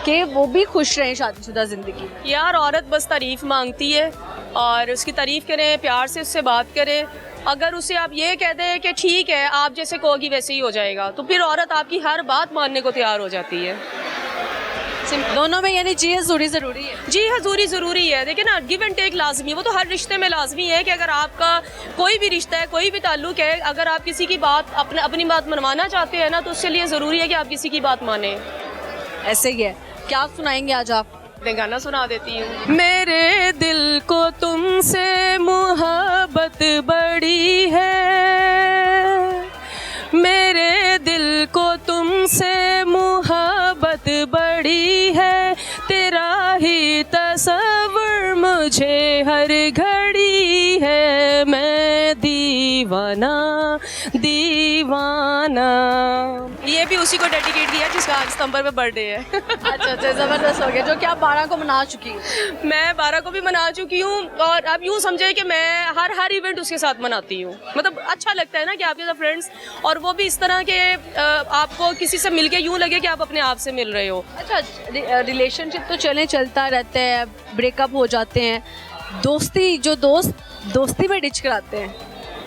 कि वो भी खुश रहें शादीशुदा ज़िंदगी में? यार औरत बस तारीफ़ मांगती है, और उसकी तारीफ़ करें, प्यार से उससे बात करें। अगर उसे आप ये कह दें कि ठीक है आप जैसे कहोगी वैसे ही हो जाएगा, तो फिर औरत आपकी हर बात मानने को तैयार हो जाती है। दोनों में यानी जी हजूरी ज़रूरी है। जी हजूरी ज़रूरी है। देखिए ना, गिव एंड टेक लाजमी है, वो तो हर रिश्ते में लाजमी है कि अगर आपका कोई भी रिश्ता है, कोई भी ताल्लुक है, अगर आप किसी की बात अपनी बात मनवाना चाहते हैं ना, तो उसके लिए ज़रूरी है कि आप किसी की बात माने। ऐसे ही है। क्या सुनाएंगे आज आप? मैं गाना सुना देती हूँ। मेरे दिल को तुमसे मोहब्बत बड़ी है, मेरे दिल को तुमसे मोहब्बत बड़ी है, तेरा ही तस्वर मुझे हर घड़ी है, मैं दीवाना दीवाना। ये भी उसी को डेडिकेट किया जिसका 8 सितंबर में बर्थडे है। अच्छा, ज़बरदस्त हो गया। जो कि आप 12 को मना चुकी हैं। मैं 12 को भी मना चुकी हूँ, और अब यूँ समझे कि मैं हर इवेंट उसके साथ मनाती हूँ। मतलब अच्छा लगता है ना कि आपके साथ फ्रेंड्स, और वो भी इस तरह के आपको किसी से मिलके यूँ लगे कि आप अपने आप से मिल रहे हो। अच्छा, रिलेशनशिप तो चलता रहता है, ब्रेकअप हो जाते हैं, दोस्ती में डिच कराते हैं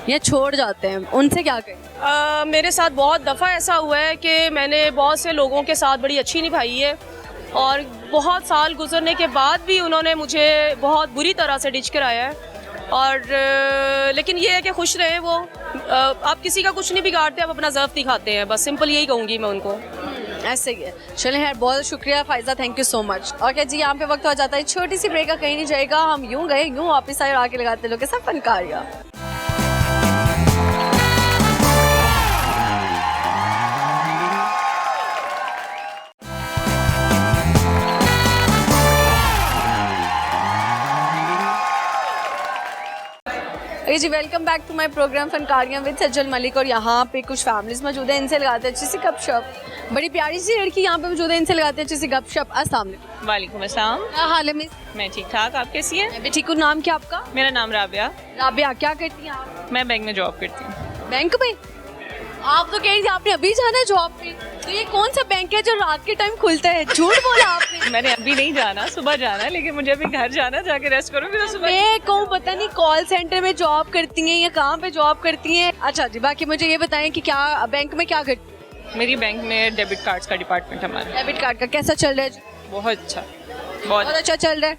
या छोड़ जाते हैं, उनसे क्या कहें? मेरे साथ बहुत दफ़ा ऐसा हुआ है कि मैंने बहुत से लोगों के साथ बड़ी अच्छी निभाई है, और बहुत साल गुजरने के बाद भी उन्होंने मुझे बहुत बुरी तरह से डिच कराया है। और लेकिन ये है कि खुश रहे वो। आप किसी का कुछ नहीं बिगाड़ते, आप अपना ज़र्फ दिखाते हैं, बस सिंपल यही कहूँगी मैं उनको। ऐसे ही है। चलें यार, बहुत शुक्रिया Faiza, thank you so much. Okay जी, यहाँ पे वक्त हो जाता है छोटी सी ब्रेक का, कहीं नहीं जाएगा। हम यूँ गए यूँ वापस आए, आके लगाते लोग के साथ फनकारियाँ। जी, welcome back to my programme Fankariyan with Sajjal Malik. और यहाँ पे कुछ फैमिलीज मौजूद है, इनसे लगाते हैं अच्छी सी गपशप। बड़ी प्यारी सी लड़की यहाँ पे मौजूद है, इनसे लगाते हैं अच्छी सी गपशप। अस्सलाम वालेकुम। वालेकुम अस्सलाम। क्या हाल है मिस? मैं ठीक ठाक, आप कैसी हैं? मैं भी ठीक हूँ। नाम क्या आपका? मेरा नाम राबिया। राबिया, क्या करती हैं आप? मैं बैंक में जॉब करती हूँ। बैंक में? आप तो कह रही थी आपने अभी जाना है जॉब पे, तो ये कौन सा बैंक है जो रात के टाइम खुलता है? झूठ बोला आपने। मैंने अभी नहीं जाना, सुबह जाना है, लेकिन मुझे अभी घर जाना, जाके रेस्ट करूँगी तो सुबह। मैं कहूँ पता नहीं कॉल सेंटर में जॉब करती हैं या कहाँ पे जॉब करती हैं। अच्छा जी, बाकी मुझे ये बताएं कि क्या बैंक में क्या करती हैं? मेरी बैंक में डेबिट कार्ड्स का डिपार्टमेंट हमारा। डेबिट कार्ड का कैसा चल रहा है जी? बहुत अच्छा, बहुत अच्छा चल रहा है।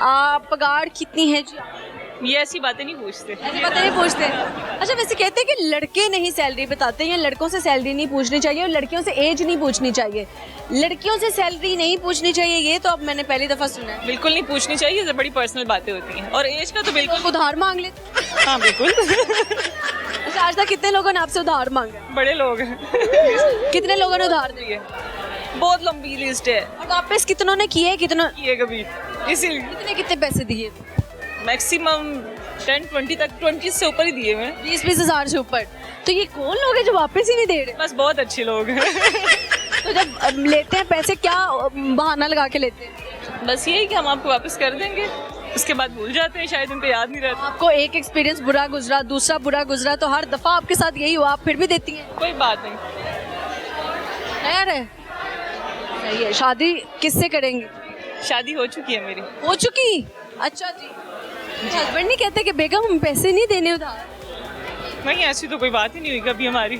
आप पगार कितनी है जी? ये ऐसी बातें नहीं पूछते। ऐसे पता नहीं पूछते। अच्छा, वैसे कहते हैं कि लड़के नहीं सैलरी बताते हैं, लड़कों से सैलरी नहीं पूछनी चाहिए और लड़कियों से एज नहीं पूछनी चाहिए। लड़कियों से सैलरी नहीं पूछनी चाहिए, ये तो अब मैंने पहली दफा सुना है। बिल्कुल नहीं पूछनी चाहिए, ये बड़ी पर्सनल बातें होती हैं, और एज का तो बिल्कुल। उधार मांग लेते? हाँ बिल्कुल। अच्छा, आज तक कितने लोगों ने आपसे उधार मांगा? बड़े लोग हैं। कितने लोगों ने उधार दिए? बहुत लंबी लिस्ट है। और वापस कितनों ने किए? किए कभी, इसीलिए। कितने पैसे दिए? मैक्सिमम 10-20 तक, 20 से ऊपर ही दिए मैं। 20-20 हज़ार से ऊपर। तो ये कौन लोग हैं जो वापस ही नहीं दे रहे? बस बहुत अच्छे लोग हैं। तो जब लेते हैं पैसे, क्या बहाना लगा के लेते हैं? बस यही कि हम आपको वापस कर देंगे, उसके बाद भूल जाते हैं, शायद उनको याद नहीं रहता। आपको एक एक्सपीरियंस बुरा गुजरा, दूसरा बुरा गुजरा, तो हर दफा आपके साथ यही हुआ, आप फिर भी देती हैं? कोई बात नहीं। खैर है, सही है। शादी किससे करेंगे? शादी हो चुकी है मेरी। हो चुकी? अच्छा जी। हस्बैंड नहीं कहते कि बेगम हम पैसे नहीं देने उधार? नहीं, ऐसी तो कोई बात ही नहीं हुई कभी हमारी।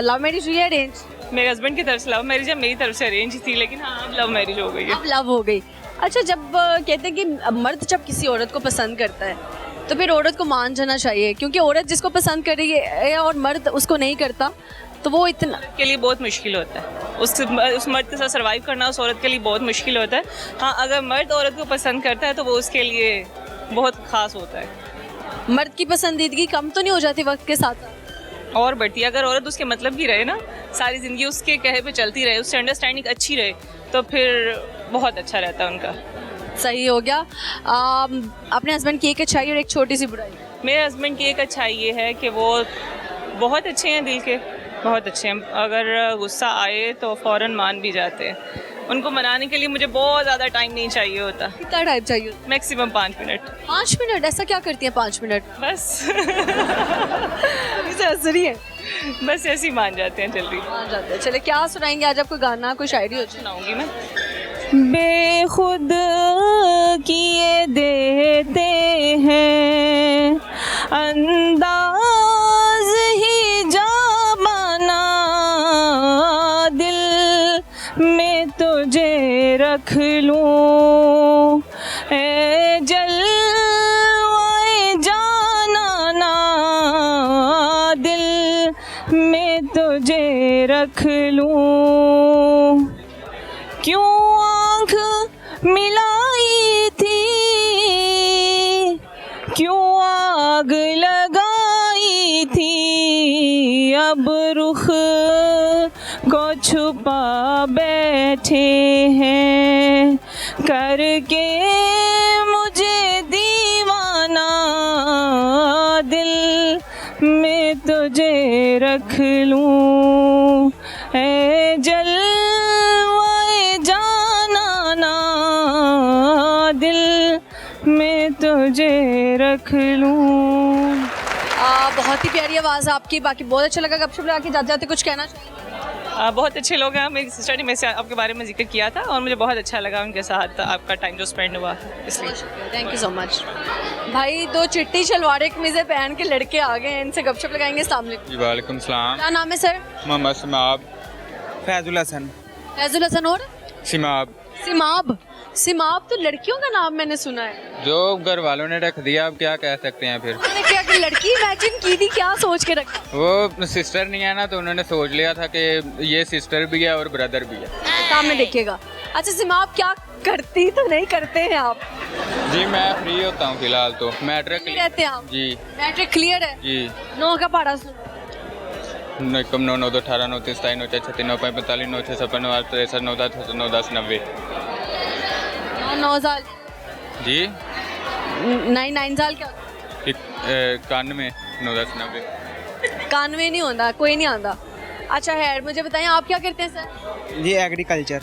लव मैरिज हुई है अरेंज? मेरे हस्बैंड की तरफ से लव मैरिज है, मेरी तरफ से अरेंज थी, लेकिन हाँ अब लव मैरिज हो गई है। अब लव हो गई। अच्छा, जब कहते हैं कि मर्द जब किसी औरत को पसंद करता है तो फिर औरत को मान जाना चाहिए, क्योंकि औरत जिसको पसंद कर रही है और मर्द उसको नहीं करता, तो वो इतना के लिए बहुत मुश्किल होता है। उस मर्द के साथ सर्वाइव करना उस औरत के लिए बहुत मुश्किल होता है। हाँ, अगर मर्द औरत को पसंद करता है तो वो उसके लिए बहुत खास होता है। मर्द की पसंदीदगी कम तो नहीं हो जाती वक्त के साथ? और बढ़ती है। अगर औरत उसके मतलब की रहे ना, सारी ज़िंदगी उसके कहे पे चलती रहे, उससे अंडरस्टैंडिंग अच्छी रहे, तो फिर बहुत अच्छा रहता है उनका। सही हो गया। अपने हस्बैंड की एक अच्छाई और एक छोटी सी बुराई? मेरे हस्बैंड की एक अच्छाई ये है कि वो बहुत अच्छे हैं, दिल के बहुत अच्छे हैं। अगर गुस्सा आए तो फ़ौरन मान भी जाते हैं। उनको मनाने के लिए मुझे बहुत ज़्यादा टाइम नहीं चाहिए होता। कितना टाइम चाहिए? Maximum 5 minute. 5 मिनट? ऐसा क्या करती हैं 5 मिनट? बस। इसे असर ही है, बस ऐसे ही मान जाते हैं, जल्दी मान जाते हैं। चले, क्या सुनाएंगे आज? आपको गाना, कोई शायरी हो? सुनाऊंगी मैं। बेखुद किए देते हैं अंदाज ही जामाना, दिल में तुझे रख लूं, ए जलवाए जाना ना, दिल में तुझे रख लूं। क्यों आँख मिलाई थी, क्यों आग लगाई थी, अब रुख को छुपा बैठे हैं, करके मुझे दीवाना, दिल में तुझे रख लूं, ए जलवाए जाना ना, दिल में तुझे रख लूं। बहुत ही प्यारी आवाज़ आपकी, बाकी बहुत अच्छा लगा। गपशप लगा के जाते जाते कुछ कहना चाहिए? बहुत अच्छे लोग हैं। मेरी सिस्टर ने मेरे से आपके बारे में जिक्र किया था और मुझे बहुत अच्छा लगा उनके साथ आपका टाइम जो स्पेंड हुआ, इसलिए थैंक यू सो मच। भाई दो चिट्टी शलवार कमीज़ें पहन के लड़के आ गए हैं, इनसे गपशप लगाएंगे। अस्सलाम वालेकुम। वालेकुम सलाम। क्या नाम है सर? मोहम्मद सिमाब। फैजुल हसन। फैजुल हसन और सिमाब। सिमाब। सिमाब तो लड़कियों का नाम मैंने सुना है। जो घर वालों ने रख दिया, अब क्या कह सकते हैं फिर। उन्होंने क्या कि लड़की इमेजिन की थी, क्या सोच के रखा? वो सिस्टर नहीं है ना, तो उन्होंने सोच लिया था कि ये सिस्टर भी है और ब्रदर भी है। सामने देखिएगा। अच्छा सिमाब, क्या करती तो नहीं करते हैं आप? जी मैं फ्री होता हूँ फिलहाल, तो मैट्रिक रहते हैं आप? जी मैट्रिक क्लियर है जी। 9 का पढ़ा सुनो। 9 9 9 18 9 27 9 36 9 45 9 56 9 8 63 9 10 9 10 90। 9 साल जी 9 साल क्या? 91 9 10 90। 91 नहीं होता, कोई नहीं आता। अच्छा है, मुझे बताएं आप क्या करते हैं सर? जी एग्रीकल्चर।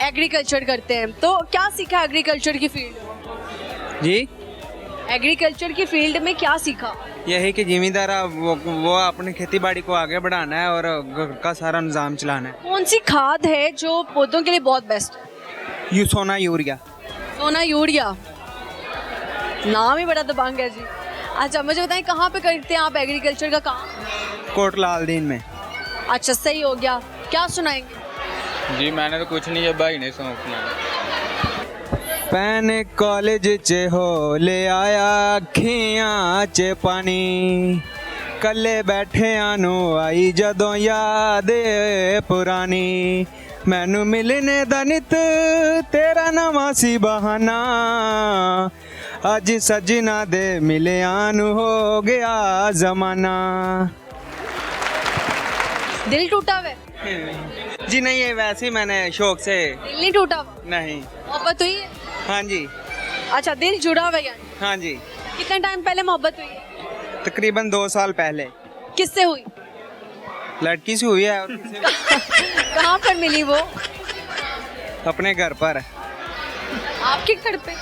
एग्रीकल्चर करते हैं, तो क्या सीखा एग्रीकल्चर की फील्ड में? जी एग्रीकल्चर की फील्ड में क्या सीखा? यही कि जिम्मेदार वो अपनी खेती बाड़ी को आगे बढ़ाना है और घर का सारा निज़ाम चलाना है। कौन सी खाद है जो पौधों के लिए बहुत बेस्ट है? सोना यूरिया। सोना यूरिया, नाम ही बड़ा दबंग है जी। अच्छा मुझे बताएं कहाँ पे करते हैं आप एग्रीकल्चर का काम? कोटलालदीन में। अच्छा सही हो गया। क्या सुनाएंगे? जी मैंने तो कुछ नहीं, है भाई ने सुना। पैन कॉलेज च हो ले आया अखियां च पानी, कल्ले बैठे आनू आई जदों याद पुरानी, मैनू मिलने दा नित तेरा नवां सी बहाना, अज सजना दे मिले आनू हो गया जमाना। दिल टूटा हुआ है? जी नहीं, ये वैसे ही मैंने शौक से। दिल नहीं टूटा हुआ? नहीं। मोहब्बत हुई है? हाँ जी। अच्छा दिल जुड़ा हुआ है यानी? हाँ जी। कितने टाइम पहले मोहब्बत हुई है? तकरीबन 2 साल पहले। किससे हुई? लड़की से हुई है। और कहाँ पर मिली वो? अपने घर पर। आपके घर पे?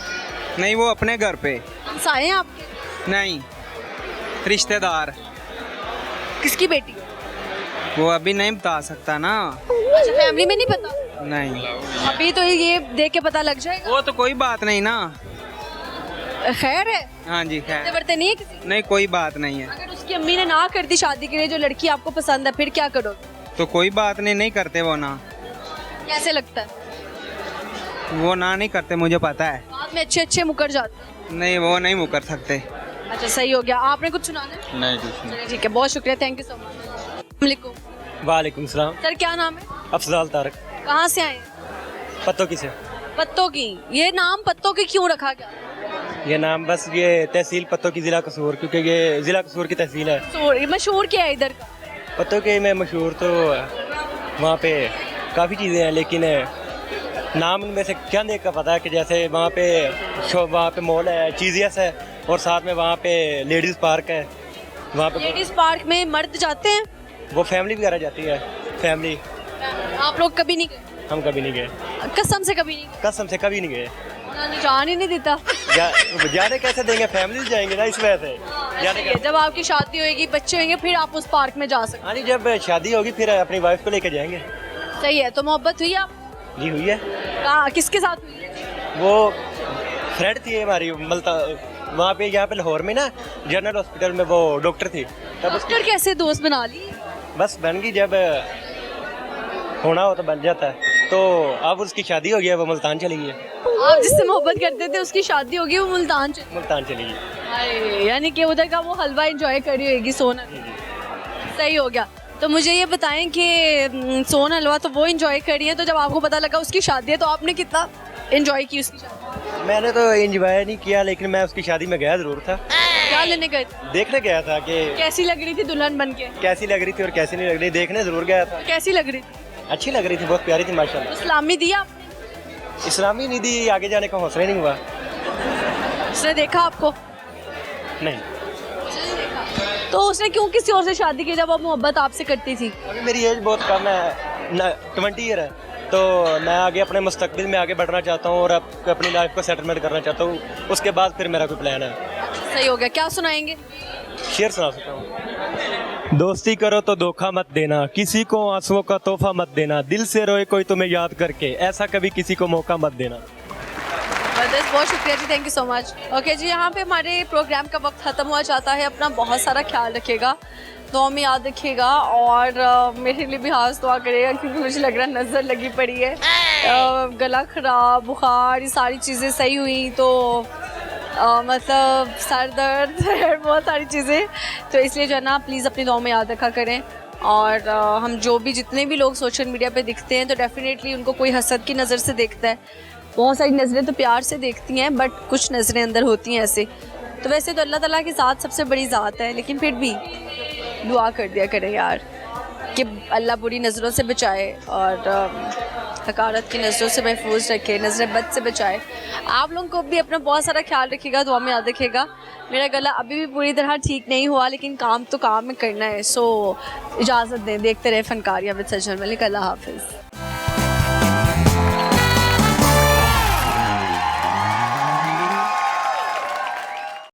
नहीं, वो अपने घर पे। हमसाए हैं आपके? नहीं, रिश्तेदार। किसकी बेटी? वो अभी नहीं बता सकता ना। अच्छा फैमिली में नहीं पता? नहीं, अभी तो ये देख के पता लग जाएगा। वो तो कोई बात नहीं ना। खैर है? हाँ जी खैर। बरते नहीं है किसी? नहीं कोई बात नहीं है। अगर उसकी अम्मी ने ना कर दी शादी के लिए, जो लड़की आपको पसंद है, फिर क्या करोगे? तो कोई बात नहीं, नहीं करते वो ना। कैसे लगता है? वो ना नहीं करते, मुझे पता है। बाद में अच्छे मुकर जाते हैं। नहीं, वो नहीं मुकर सकते। अच्छा सही हो गया। आपने कुछ सुनाना है? नहीं कुछ नहीं। चलिए ठीक है, बहुत शुक्रिया, थैंक यू सो मच। वालेकुम सलाम। सर क्या नाम है? अफजाल तारक। कहाँ से आए? पत्तों की से। पत्तों की। ये नाम पत्तों की क्यों रखा गया? ये नाम बस ये तहसील पत्तों की ज़िला कसूर, क्योंकि ये ज़िला कसूर की तहसील है। मशहूर क्या है इधर का? पत्तों के में मशहूर तो वहाँ पे काफ़ी चीज़ें हैं, लेकिन नाम उनमें से क्या देख का पता है कि जैसे वहाँ पे मॉल है, चीज़ियस है, और साथ में वहाँ पे लेडीज़ पार्क है। वहाँ पे लेडीज पार्क में मर्द जाते हैं? वो फैमिली वगैरह जाती है। फैमिली। आप लोग कभी नहीं गए? हम कभी नहीं गए। कसम से कभी नहीं गए? कसम से कभी नहीं गए। जान ही नहीं देता। जाने कैसे देंगे, फैमिली से जाएंगे ना, इस वजह से जाने का। जब आपकी शादी होगी, बच्चे होंगे, फिर आप उस पार्क में जा सकते। हाँ जी, जब शादी होगी फिर अपनी वाइफ को लेके जाएंगे। सही है। तो मोहब्बत हुई आप? जी हुई है। कहाँ, किसके साथ हुई है? वो फ्रेंड थी हमारी, वहाँ पे यहाँ पे लाहौर में ना जनरल हॉस्पिटल में वो डॉक्टर थी। डॉक्टर कैसे दोस्त बना ली? बस बन गई, जब होना हो तो बन जाता है। तो अब उसकी शादी हो गया, वो मुल्तान चली गई है। आप जिससे मोहब्बत करते थे उसकी शादी होगी, वो मुल्तान मुल्तान चली गई। अरे, यानी कि उधर का वो हलवा एंजॉय करी होगी सोन। सही हो गया। तो मुझे ये बताएं कि सोन हलवा तो वो एंजॉय करी है, तो जब आपको पता लगा उसकी शादी है तो आपने कितना एंजॉय की उसकी शादी? मैंने तो एंजॉय नहीं किया, लेकिन मैं उसकी शादी में गया जरूर था। क्या लेने गए? देखने गया था कि कैसी लग रही थी दुल्हन बन के? कैसी लग रही थी और कैसी नहीं लग रही, देखने जरूर गया था। कैसी लग रही थी? अच्छी लग रही थी, बहुत प्यारी थी माशाल्लाह। इस्लामी दिया आपने? इस्लामी नहीं दी, आगे जाने का हौसला ही नहीं हुआ। उसने देखा आपको? नहीं। तो उसने क्यों किसी और से शादी की जब वो मोहब्बत आपसे करती थी? अभी मेरी एज बहुत कम है, 20 ईयर है, तो मैं आगे अपने मुस्तकबिल में आगे बढ़ना चाहता हूँ और अपनी लाइफ को सेटलमेंट करना चाहता हूँ। उसके बाद फिर मेरा कोई प्लान है। सही हो गया। क्या सुनाएंगे? शेर सुना सकता हूँ। दोस्ती करो तो धोखा मत देना, किसी को आंसुओं का तोहफा मत देना, दिल से रोए कोई तुम्हें याद करके, ऐसा कभी किसी को मौका मत देना। बहुत शुक्रिया जी, thank you so much. Okay जी, यहाँ पे हमारे प्रोग्राम का वक्त ख़त्म हुआ जाता है। अपना बहुत सारा ख्याल रखिएगा, दुआ में याद रखिएगा, और मेरे लिए भी हाथ दुआ करिएगा क्योंकि मुझे लग रहा है नज़र लगी पड़ी है, गला ख़राब, बुखार, ये सारी चीज़ें सही हुई तो मतलब सर दर्द बहुत सारी चीज़ें, तो इसलिए जो है ना प्लीज़ अपनी दुआ में याद रखा करें। और हम जो भी जितने भी लोग सोशल मीडिया पे दिखते हैं तो डेफिनेटली उनको कोई हसद की नज़र से देखता है, बहुत सारी नज़रें तो प्यार से देखती हैं, बट कुछ नज़रें अंदर होती हैं ऐसे। तो वैसे तो अल्लाह ताला की ज़ात सबसे बड़ी ज़ात है, लेकिन फिर भी दुआ कर दिया करें यार कि अल्लाह बुरी नज़रों से बचाए और हकारत की नज़रों से महफूज रखे, नज़र बद से बचाए। आप लोगों को भी अपना बहुत सारा ख्याल रखिएगा, दुआ में याद रखिएगा। मेरा गला अभी भी पूरी तरह ठीक नहीं हुआ, लेकिन काम तो काम में करना है। सो इजाज़त दें, देखते रहे फनकारियाँ विद सजल मलिक। अल्लाह हाफिज़।